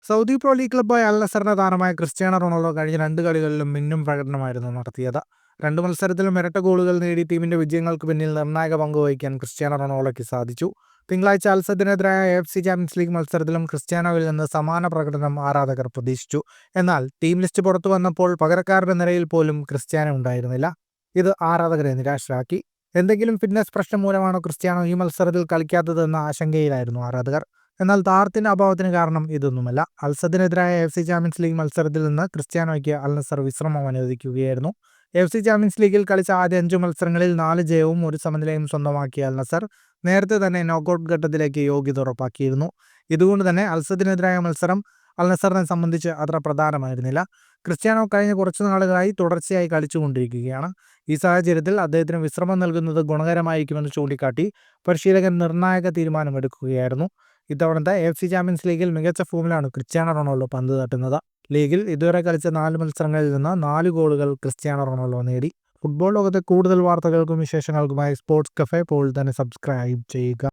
Saudi pro league ക്ലബ്ബായ അൽ നസറിന്റെ താരമായ Cristiano Ronaldo കഴിഞ്ഞ 2 കളികളിലും മിന്നും പ്രകടനമായിരുന്നു നടത്തിയത്. 2 മത്സരത്തിലും ഇരട്ട ഗോളുകൾ നേടി ടീമിന്റെ വിജയങ്ങൾക്ക് പിന്നിൽ നിർണായക പങ്ക് വഹിക്കാൻ ക്രിസ്ത്യാനോ റൊണാൾഡോയ്ക്ക് സാധിച്ചു. തിങ്കളാഴ്ച അൽസദിനെതിരായ AFC ചാമ്പ്യൻസ് ലീഗ് മത്സരത്തിലും ക്രിസ്ത്യാനോയിൽ നിന്ന് സമാന പ്രകടനം ആരാധകർ പ്രതീക്ഷിച്ചു. എന്നാൽ ടീം ലിസ്റ്റ് പുറത്തു വന്നപ്പോൾ പകരക്കാരുടെ നിരയിൽ പോലും ക്രിസ്ത്യാനോ ഉണ്ടായിരുന്നില്ല. ഇത് ആരാധകരെ നിരാശരാക്കി. എന്തെങ്കിലും ഫിറ്റ്നസ് പ്രശ്നം മൂലമാണോ ക്രിസ്ത്യാനോ ഈ മത്സരത്തിൽ കളിക്കാത്തതെന്ന ആശങ്കയിലായിരുന്നു ആരാധകർ. എന്നാൽ താരത്തിന്റെ അഭാവത്തിന് കാരണം ഇതൊന്നുമല്ല. അൽസദിനെതിരായ AFC ചാമ്പ്യൻസ് ലീഗ് മത്സരത്തിൽ നിന്ന് ക്രിസ്ത്യാനോയ്ക്ക് അൽ നസർ വിശ്രമം അനുവദിക്കുകയായിരുന്നു. AFC ചാമ്പ്യൻസ് ലീഗിൽ കളിച്ച ആദ്യ 5 മത്സരങ്ങളിൽ 4 ജയവും 1 സമനിലയും സ്വന്തമാക്കിയ അൽ നസർ നേരത്തെ തന്നെ നോക്കൌട്ട് ഘട്ടത്തിലേക്ക് യോഗ്യത ഉറപ്പാക്കിയിരുന്നു. ഇതുകൊണ്ട് തന്നെ അൽസദിനെതിരായ മത്സരം അൽ നസറിനെ സംബന്ധിച്ച് അത്ര പ്രധാനമായിരുന്നില്ല. ക്രിസ്ത്യാനോ കഴിഞ്ഞ കുറച്ചു നാളുകളായി തുടർച്ചയായി കളിച്ചുകൊണ്ടിരിക്കുകയാണ്. ഈ സാഹചര്യത്തിൽ അദ്ദേഹത്തിന് വിശ്രമം നൽകുന്നത് ഗുണകരമായിരിക്കുമെന്ന് ചൂണ്ടിക്കാട്ടി പരിശീലകൻ നിർണായക തീരുമാനമെടുക്കുകയായിരുന്നു. ഇത്തവണത്തെ AFC ചാമ്പ്യൻസ് ലീഗിൽ മികച്ച ഫോമിലാണ് ക്രിസ്ത്യാനോ റൊണാൾഡോ പന്ത് തട്ടുന്നത്. ലീഗിൽ ഇതുവരെ കളിച്ച 4 മത്സരങ്ങളിൽ നിന്ന് 4 ഗോളുകൾ ക്രിസ്ത്യാനോ റൊണാൾഡോ നേടി. ഫുട്ബോൾ ലോകത്തെ കൂടുതൽ വാർത്തകൾക്കും വിശേഷങ്ങൾക്കുമായി സ്പോർട്സ് കഫേ ഇപ്പോൾ തന്നെ സബ്സ്ക്രൈബ് ചെയ്യുക.